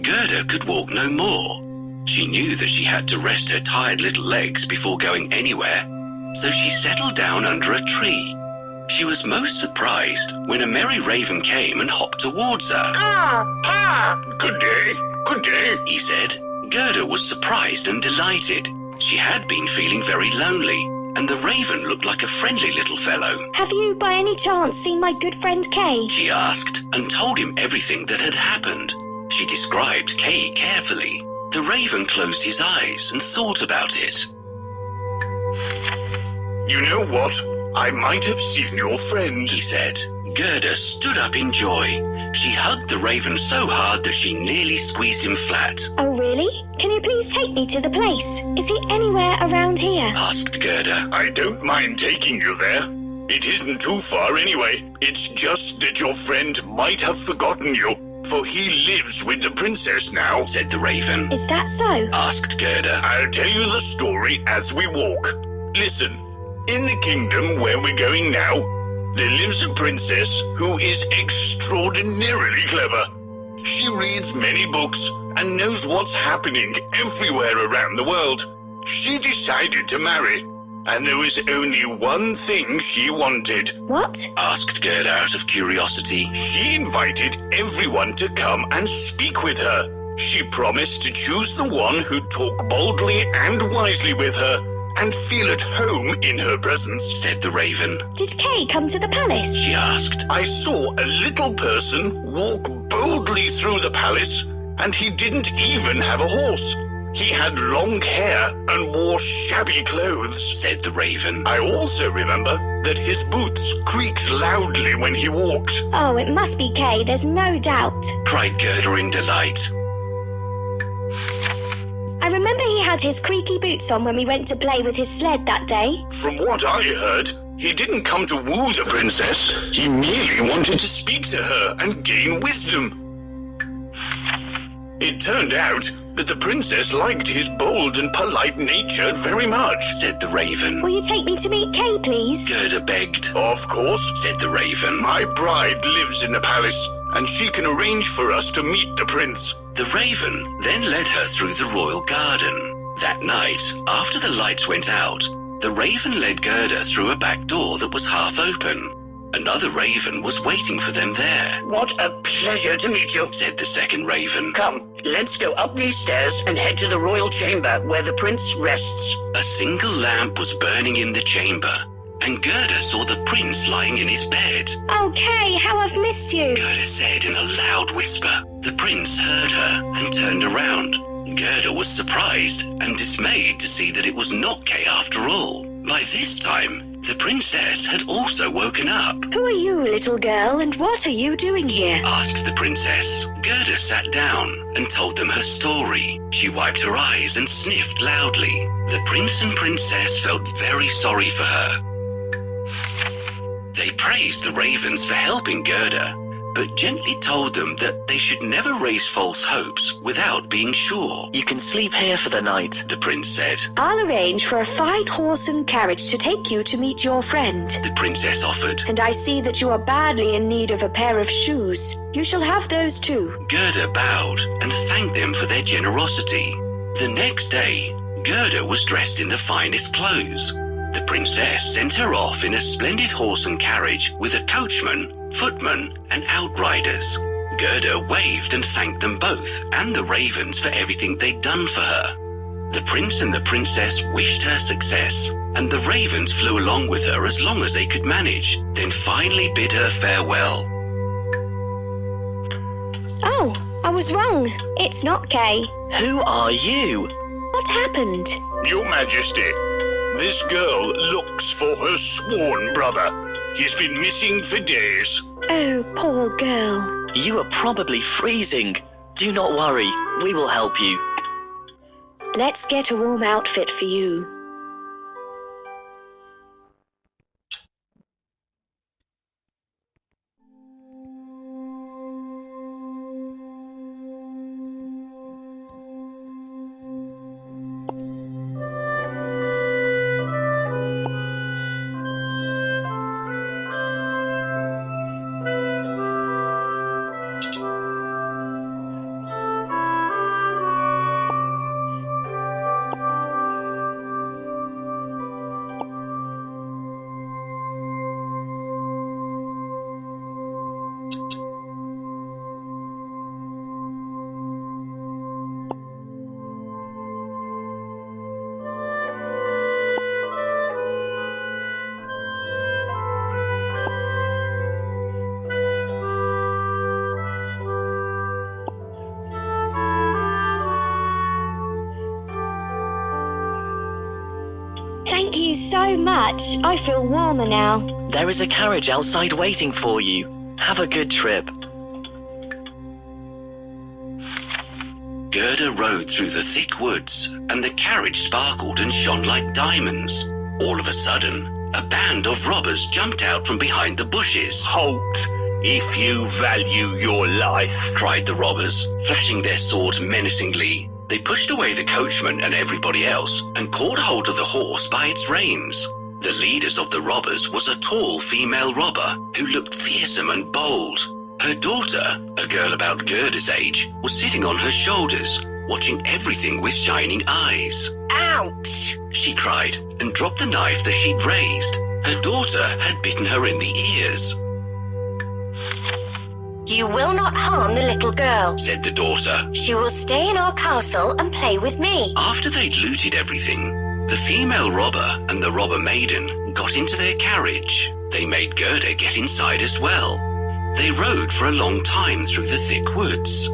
Gerda could walk no more. She knew that she had to rest her tired little legs before going anywhere, so she settled down under a tree. She was most surprised when a merry raven came and hopped towards her. Good day, he said. Gerda was surprised and delighted. She had been feeling very lonely, and the raven looked like a friendly little fellow. Have you by any chance seen my good friend Kay? She asked, and told him everything that had happened. She described Kay carefully. The raven closed his eyes and thought about it. You know what? I might have seen your friend, he said. Gerda stood up in joy. She hugged the raven so hard that she nearly squeezed him flat. Oh, really? Can you please take me to the place? Is he anywhere around here? Asked Gerda. I don't mind taking you there. It isn't too far anyway. It's just that your friend might have forgotten you, for he lives with the princess now, said the raven. Is that so? Asked Gerda. I'll tell you the story as we walk. Listen, in the kingdom where we're going now, there lives a princess who is extraordinarily clever. She reads many books and knows what's happening everywhere around the world. She decided to marry, and there was only one thing she wanted. What? Asked Gerda out of curiosity. She invited everyone to come and speak with her. She promised to choose the one who'd talk boldly and wisely with her and feel at home in her presence, said the raven. Did Kay come to the palace? She asked. I saw a little person walk boldly through the palace, and he didn't even have a horse. He had long hair and wore shabby clothes, said the raven. I also remember that his boots creaked loudly when he walked. Oh, it must be Kay, there's no doubt, cried Gerda in delight. I remember he had his creaky boots on when we went to play with his sled that day. From what I heard, he didn't come to woo the princess. He merely wanted to speak to her and gain wisdom. It turned out that the princess liked his bold and polite nature very much, said the raven. Will you take me to meet Kay, please? Gerda begged. Of course, said the raven. My bride lives in the palace, and she can arrange for us to meet the prince. The raven then led her through the royal garden. That night, after the lights went out, the raven led Gerda through a back door that was half open. Another raven was waiting for them there. What a pleasure to meet you, said the second raven. Come, let's go up these stairs and head to the royal chamber where the prince rests. A single lamp was burning in the chamber, and Gerda saw the prince lying in his bed. Oh, Kay, how I've missed you, Gerda said in a loud whisper. The prince heard her and turned around. Gerda was surprised and dismayed to see that it was not Kay after all. By this time, the princess had also woken up. Who are you, little girl, and what are you doing here? Asked the princess. Gerda sat down and told them her story. She wiped her eyes and sniffed loudly. The prince and princess felt very sorry for her. They praised the ravens for helping Gerda, but gently told them that they should never raise false hopes without being sure. You can sleep here for the night, the prince said. I'll arrange for a fine horse and carriage to take you to meet your friend, the princess offered. And I see that you are badly in need of a pair of shoes. You shall have those too. Gerda bowed and thanked them for their generosity. The next day, Gerda was dressed in the finest clothes. The princess sent her off in a splendid horse and carriage with a coachman, footman, and outriders. Gerda waved and thanked them both and the ravens for everything they'd done for her. The prince and the princess wished her success, and the ravens flew along with her as long as they could manage, then finally bid her farewell. Oh, I was wrong. It's not Kay. Who are you? What happened? Your Majesty, this girl looks for her sworn brother. He's been missing for days. Oh, poor girl. You are probably freezing. Do not worry, we will help you. Let's get a warm outfit for you. Thank you so much. I feel warmer now. There is a carriage outside waiting for you. Have a good trip. Gerda rode through the thick woods, and the carriage sparkled and shone like diamonds. All of a sudden, a band of robbers jumped out from behind the bushes. Halt! If you value your life, Cried the robbers, flashing their swords menacingly. They pushed away the coachman and everybody else and caught hold of the horse by its reins. The leaders of the robbers was a tall female robber who looked fearsome and bold. Her daughter, a girl about Gerda's age, was sitting on her shoulders, watching everything with shining eyes. Ouch! She cried and dropped the knife that she'd raised. Her daughter had bitten her in the ears. You will not harm the little girl. Said the daughter. She will stay in our castle and play with me. After they'd looted everything, the female robber and the robber maiden got into their carriage. They made Gerda get inside as well. They rode for a long time through the thick woods.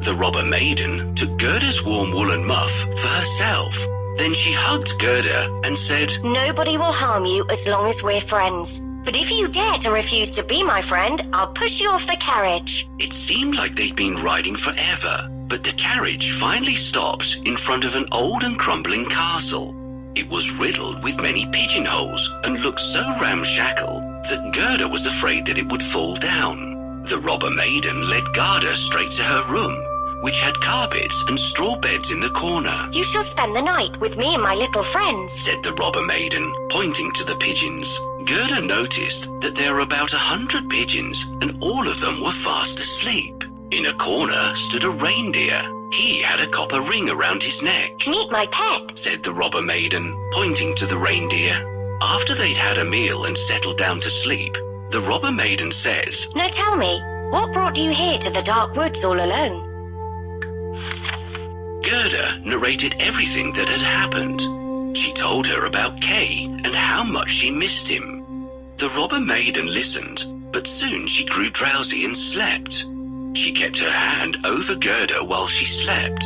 The robber maiden took Gerda's warm woolen muff for herself. Then she hugged Gerda and said, Nobody will harm you as long as we're friends. But if you dare to refuse to be my friend, I'll push you off the carriage. It seemed like they'd been riding forever, but the carriage finally stopped in front of an old and crumbling castle. It was riddled with many pigeonholes and looked so ramshackle that Gerda was afraid that it would fall down. The robber maiden led Gerda straight to her room, which had carpets and straw beds in the corner. You shall spend the night with me and my little friends, Said the robber maiden, pointing to the pigeons. Gerda noticed that there were about 100 pigeons, and all of them were fast asleep. In a corner stood a reindeer. He had a copper ring around his neck. Meet my pet. Said the robber maiden, pointing to the reindeer. After they'd had a meal and settled down to sleep, the robber maiden said, Now tell me, what brought you here to the dark woods all alone? Gerda narrated everything that had happened. She told her about Kay and how much she missed him. The robber maiden listened, but soon she grew drowsy and slept. She kept her hand over Gerda while she slept.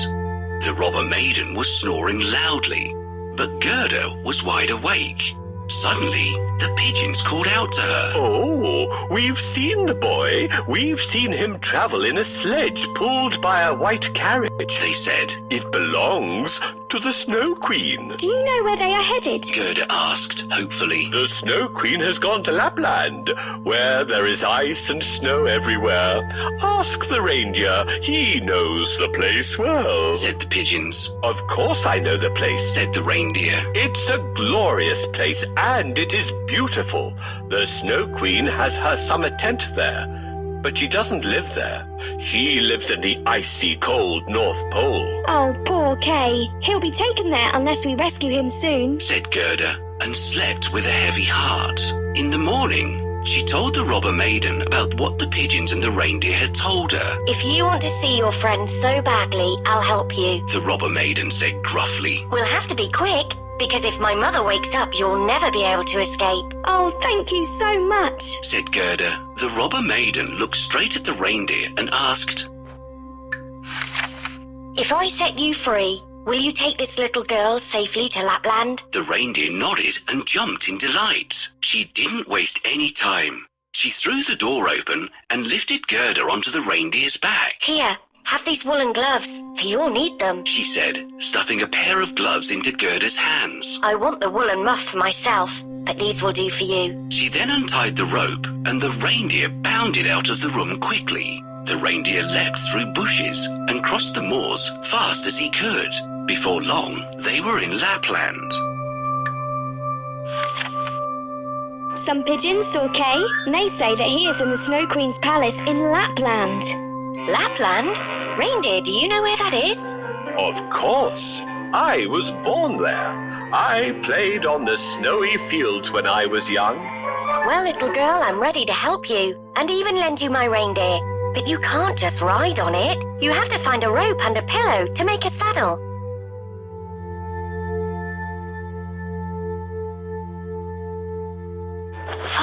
The robber maiden was snoring loudly, but Gerda was wide awake. Suddenly, the pigeons called out to her. Oh, we've seen the boy. We've seen him travel in a sledge pulled by a white carriage. They said. It belongs to the Snow Queen. Do you know where they are headed? Gerda asked, hopefully. The Snow Queen has gone to Lapland, where there is ice and snow everywhere. Ask the reindeer. He knows the place well. Said the pigeons. Of course I know the place. Said the reindeer. It's a glorious place, and it is beautiful. The Snow Queen has her summer tent there, but she doesn't live there. She lives in the icy cold North Pole. Oh, poor Kay. He'll be taken there unless we rescue him soon. Said Gerda, and slept with a heavy heart. In the morning, she told the robber maiden about what the pigeons and the reindeer had told her. If you want to see your friends so badly, I'll help you. The robber maiden said gruffly. We'll have to be quick, because if my mother wakes up, you'll never be able to escape. Oh, thank you so much. Said Gerda. The robber maiden looked straight at the reindeer and asked, If I set you free, will you take this little girl safely to Lapland? The reindeer nodded and jumped in delight. She didn't waste any time. She threw the door open and lifted Gerda onto the reindeer's back. Here, have these woolen gloves, for you'll need them. She said, stuffing a pair of gloves into Gerda's hands. I want the woolen muff for myself, but these will do for you. She then untied the rope, and the reindeer bounded out of the room quickly. The reindeer leapt through bushes and crossed the moors fast as he could. Before long, they were in Lapland. Some pigeons saw Kay, and they say that he is in the Snow Queen's palace in Lapland. Lapland? Reindeer, do you know where that is? Of course. I was born there. I played on the snowy fields when I was young. Well, little girl, I'm ready to help you, and even lend you my reindeer. But you can't just ride on it. You have to find a rope and a pillow to make a saddle.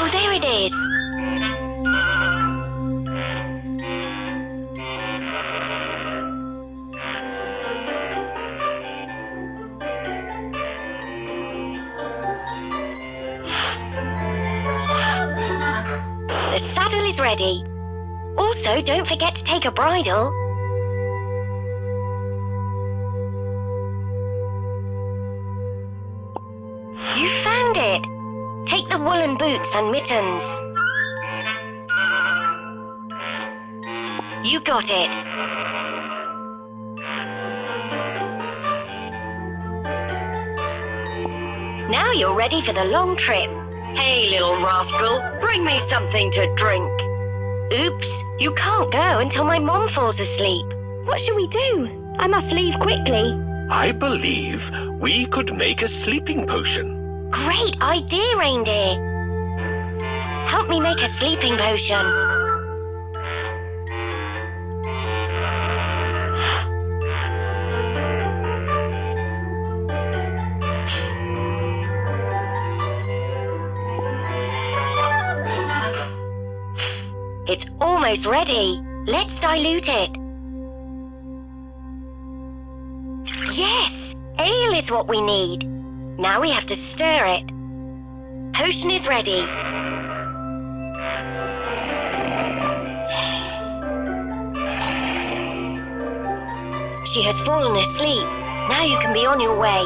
Oh, there it is. The saddle is ready. Also, don't forget to take a bridle. You found it. Take the woolen boots and mittens. You got it. Now you're ready for the long trip. Hey, little rascal, bring me something to drink. Oops, you can't go until my mom falls asleep. What shall we do? I must leave quickly. I believe we could make a sleeping potion. Great idea, reindeer. Help me make a sleeping potion. It's almost ready. Let's dilute it. Yes! Ale is what we need. Now we have to stir it. Potion is ready. She has fallen asleep. Now you can be on your way.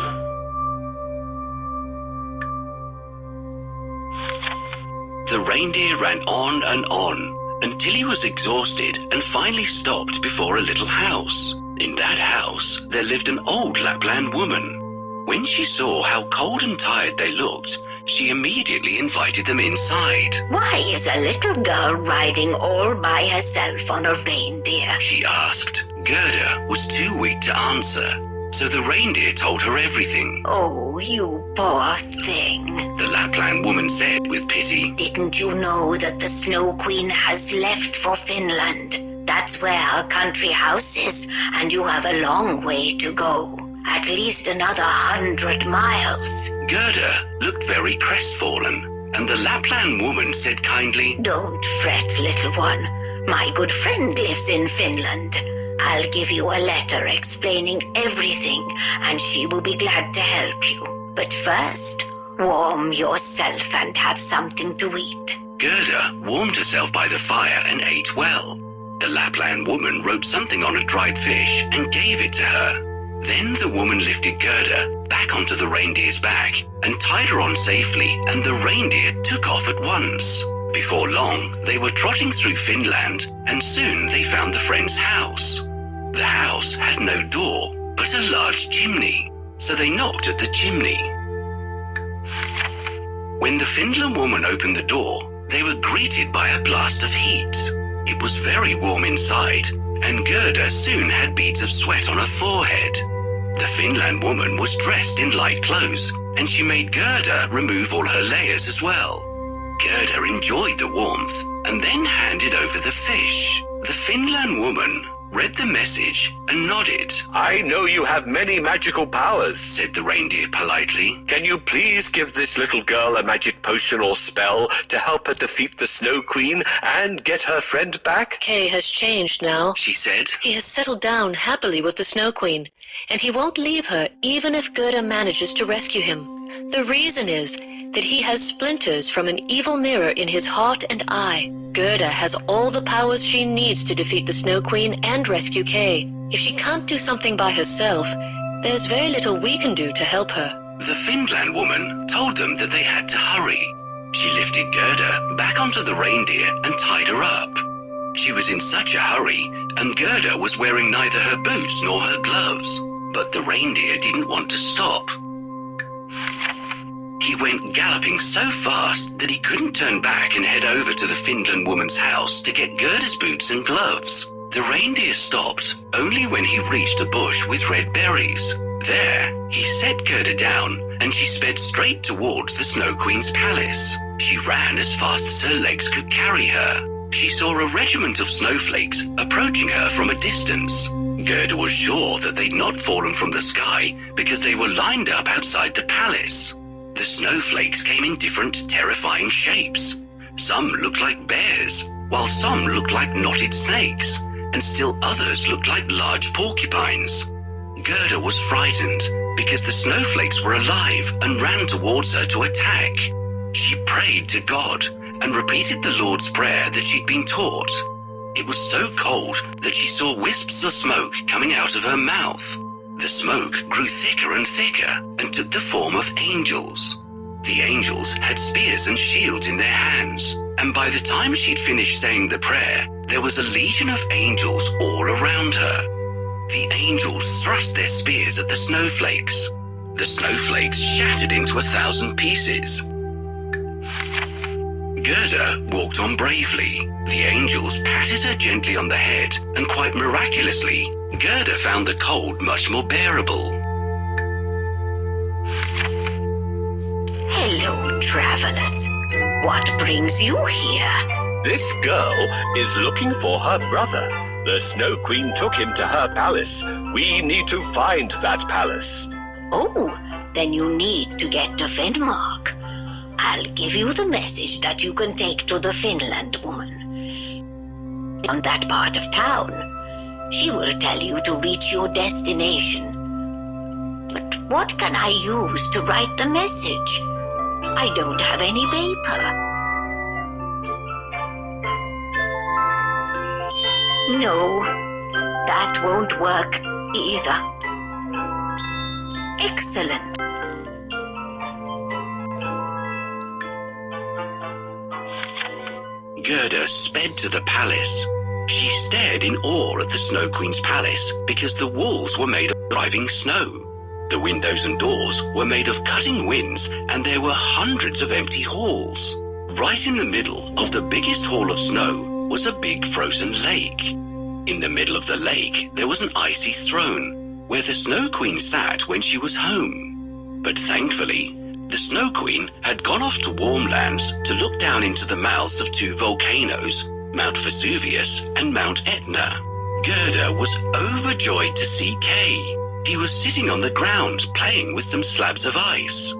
The reindeer ran on and on until he was exhausted and finally stopped before a little house. In that house, there lived an old Lapland woman. When she saw how cold and tired they looked, she immediately invited them inside. Why is a little girl riding all by herself on a reindeer? She asked. Gerda was too weak to answer, so the reindeer told her everything. Oh, you poor thing. The Lapland woman said with pity. Didn't you know that the Snow Queen has left for Finland? That's where her country house is, and you have a long way to go. At least another 100 miles. Gerda looked very crestfallen, and the Lapland woman said kindly, Don't fret, little one. My good friend lives in Finland. I'll give you a letter explaining everything, and she will be glad to help you. But first, warm yourself and have something to eat. Gerda warmed herself by the fire and ate well. The Lapland woman wrote something on a dried fish and gave it to her. Then the woman lifted Gerda back onto the reindeer's back and tied her on safely, and the reindeer took off at once. Before long, they were trotting through Finland, and soon they found the friend's house. The house had no door, but a large chimney, so they knocked at the chimney. When the Finland woman opened the door, they were greeted by a blast of heat. It was very warm inside, and Gerda soon had beads of sweat on her forehead. The Finland woman was dressed in light clothes, and she made Gerda remove all her layers as well. Gerda enjoyed the warmth, and then handed over the fish. The Finland woman read the message and nodded. I know you have many magical powers, Said the reindeer politely. Can you please give this little girl a magic potion or spell to help her defeat the Snow Queen and get her friend back? Kay has changed now. She said. He has settled down happily with the Snow Queen, and he won't leave her even if Gerda manages to rescue him. The reason is that he has splinters from an evil mirror in his heart and eye. Gerda has all the powers she needs to defeat the Snow Queen and rescue Kay. If she can't do something by herself, there's very little we can do to help her. The Finland woman told them that they had to hurry. She lifted Gerda back onto the reindeer and tied her up. She was in such a hurry, and Gerda was wearing neither her boots nor her gloves. But the reindeer didn't want to stop. He went galloping so fast that he couldn't turn back and head over to the Finland woman's house to get Gerda's boots and gloves. The reindeer stopped only when he reached a bush with red berries. There, he set Gerda down, and she sped straight towards the Snow Queen's palace. She ran as fast as her legs could carry her. She saw a regiment of snowflakes approaching her from a distance. Gerda was sure that they'd not fallen from the sky because they were lined up outside the palace. The snowflakes came in different terrifying shapes. Some looked like bears, while some looked like knotted snakes, and still others looked like large porcupines. Gerda was frightened because the snowflakes were alive and ran towards her to attack. She prayed to God and repeated the Lord's Prayer that she'd been taught. It was so cold that she saw wisps of smoke coming out of her mouth. The smoke grew thicker and thicker and took the form of angels. The angels had spears and shields in their hands, and by the time she'd finished saying the prayer, there was a legion of angels all around her. The angels thrust their spears at the snowflakes. The snowflakes shattered into 1,000 pieces. Gerda walked on bravely. The angels patted her gently on the head, and quite miraculously, Gerda found the cold much more bearable. Hello, travelers. What brings you here? This girl is looking for her brother. The Snow Queen took him to her palace. We need to find that palace. Oh, then you need to get to Finnmark. I'll give you the message that you can take to the Finland woman. On that part of town, she will tell you to reach your destination. But what can I use to write the message? I don't have any paper. No, that won't work either. Excellent. Gerda sped to the palace. She stared in awe at the Snow Queen's palace because the walls were made of driving snow. The windows and doors were made of cutting winds, and there were hundreds of empty halls. Right in the middle of the biggest hall of snow was a big frozen lake. In the middle of the lake, there was an icy throne where the Snow Queen sat when she was home. But thankfully, the Snow Queen had gone off to warm lands to look down into the mouths of 2 volcanoes, Mount Vesuvius and Mount Etna. Gerda was overjoyed to see Kay. He was sitting on the ground playing with some slabs of ice.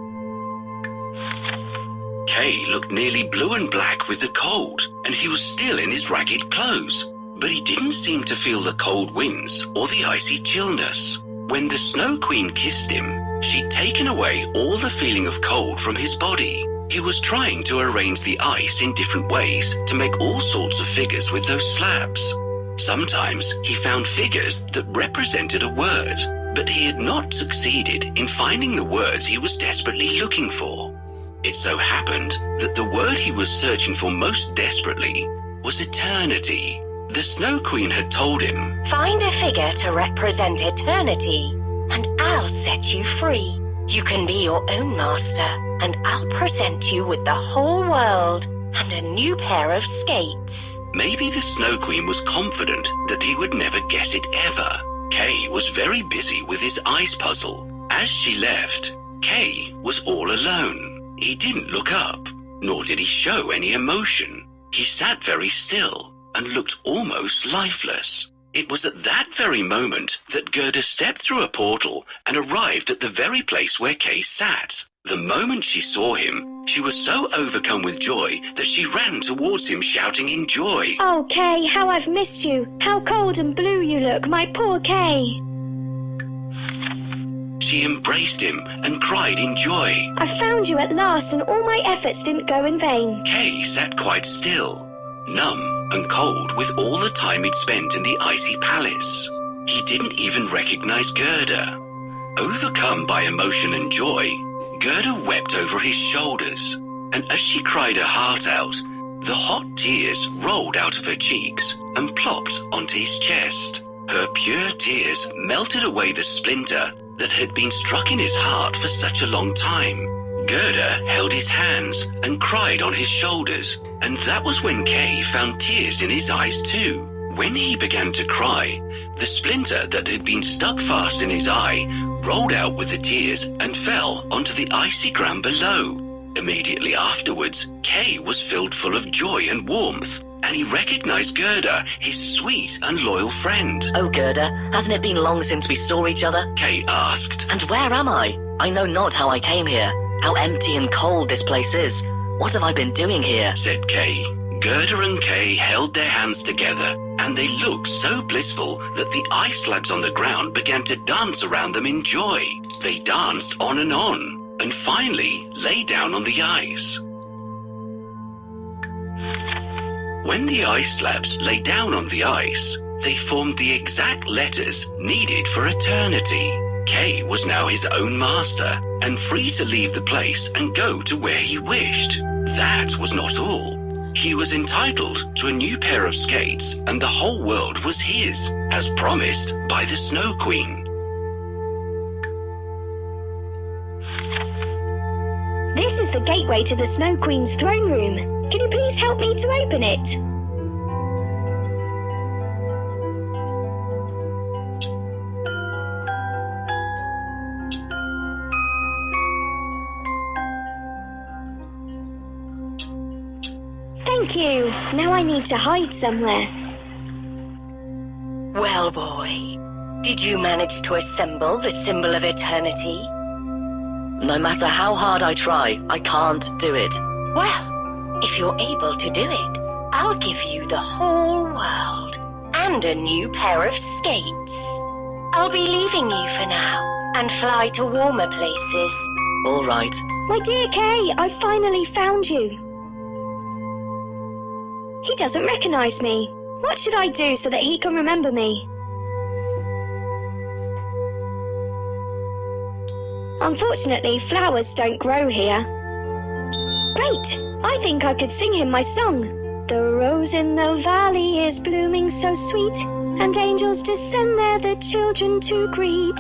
Kay looked nearly blue and black with the cold, and he was still in his ragged clothes, but he didn't seem to feel the cold winds or the icy chillness. When the Snow Queen kissed him, she'd taken away all the feeling of cold from his body. He was trying to arrange the ice in different ways to make all sorts of figures with those slabs. Sometimes he found figures that represented a word, but he had not succeeded in finding the words he was desperately looking for. It so happened that the word he was searching for most desperately was eternity. The Snow Queen had told him, Find a figure to represent eternity, and I'll set you free. You can be your own master, and I'll present you with the whole world and a new pair of skates. Maybe the Snow Queen was confident that he would never guess it ever. Kay was very busy with his ice puzzle. As she left, Kay was all alone. He didn't look up, nor did he show any emotion. He sat very still and looked almost lifeless. It was at that very moment that Gerda stepped through a portal and arrived at the very place where Kay sat. The moment she saw him, she was so overcome with joy that she ran towards him shouting in joy. Oh, Kay, how I've missed you. How cold and blue you look, my poor Kay. She embraced him and cried in joy. I found you at last, and all my efforts didn't go in vain. Kay sat quite still, numb and cold with all the time he'd spent in the icy palace. He didn't even recognize Gerda. Overcome by emotion and joy, Gerda wept over his shoulders, and as she cried her heart out, the hot tears rolled out of her cheeks and plopped onto his chest. Her pure tears melted away the splinter that had been struck in his heart for such a long time. Gerda held his hands and cried on his shoulders, and that was when Kay found tears in his eyes too. When he began to cry, the splinter that had been stuck fast in his eye rolled out with the tears and fell onto the icy ground below. Immediately afterwards, Kay was filled full of joy and warmth, and he recognized Gerda, his sweet and loyal friend. Oh, Gerda, hasn't it been long since we saw each other? Kay asked. And where am I? I know not how I came here. How empty and cold this place is. What have I been doing here? Said Kay. Gerda and Kay held their hands together, and they looked so blissful that the ice slabs on the ground began to dance around them in joy. They danced on, and finally lay down on the ice. When the ice slabs lay down on the ice, they formed the exact letters needed for eternity. Kay was now his own master and free to leave the place and go to where he wished. That was not all. He was entitled to a new pair of skates, and the whole world was his, as promised by the Snow Queen. This is the gateway to the Snow Queen's throne room. Can you please help me to open it? Thank you. Now I need to hide somewhere. Well, boy, did you manage to assemble the symbol of eternity? No matter how hard I try, I can't do it. Well, if you're able to do it, I'll give you the whole world and a new pair of skates. I'll be leaving you for now and fly to warmer places. All right. My dear Kay, I finally found you. He doesn't recognize me. What should I do so that he can remember me? Unfortunately, flowers don't grow here. Great! I think I could sing him my song. The rose in the valley is blooming so sweet, and angels descend there the children to greet.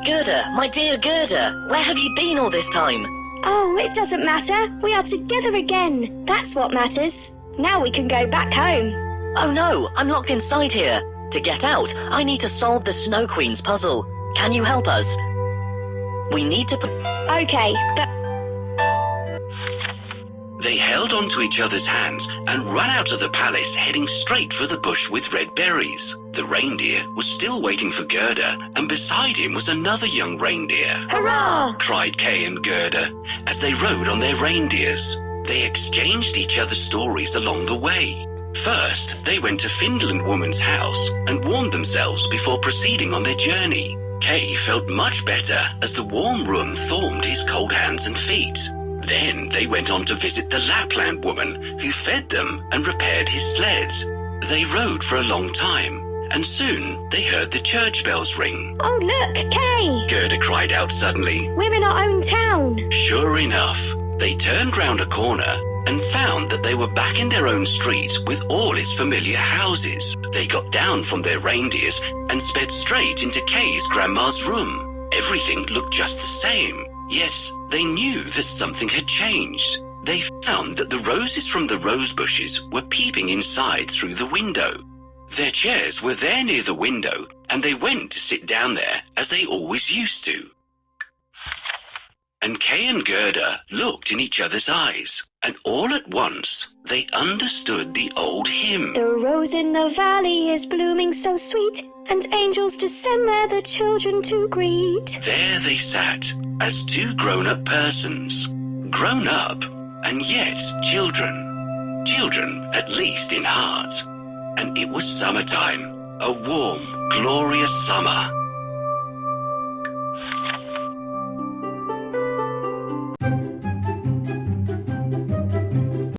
Gerda, my dear Gerda, where have you been all this time? Oh, it doesn't matter. We are together again. That's what matters. Now we can go back home. Oh no, I'm locked inside here. To get out, I need to solve the Snow Queen's puzzle. Can you help us? We need to... Okay, but... They held onto each other's hands and ran out of the palace, heading straight for the bush with red berries. The reindeer was still waiting for Gerda, and beside him was another young reindeer. Hurrah! Cried Kay and Gerda as they rode on their reindeers. They exchanged each other's stories along the way. First, they went to Finland Woman's house and warmed themselves before proceeding on their journey. Kay felt much better as the warm room thawed his cold hands and feet. Then they went on to visit the Lapland woman who fed them and repaired his sleds. They rode for a long time, and soon they heard the church bells ring. Oh, look, Kay! Gerda cried out suddenly. We're in our own town. Sure enough, they turned round a corner and found that they were back in their own street with all its familiar houses. They got down from their reindeers and sped straight into Kay's grandma's room. Everything looked just the same, yet they knew that something had changed. They found that the roses from the rose bushes were peeping inside through the window. Their chairs were there near the window, and they went to sit down there as they always used to. And Kay and Gerda looked in each other's eyes, and all at once they understood the old hymn. The rose in the valley is blooming so sweet, and angels descend there the children to greet. There they sat as two grown-up persons. Grown up, and yet children. Children, at least in heart. And it was summertime, a warm, glorious summer.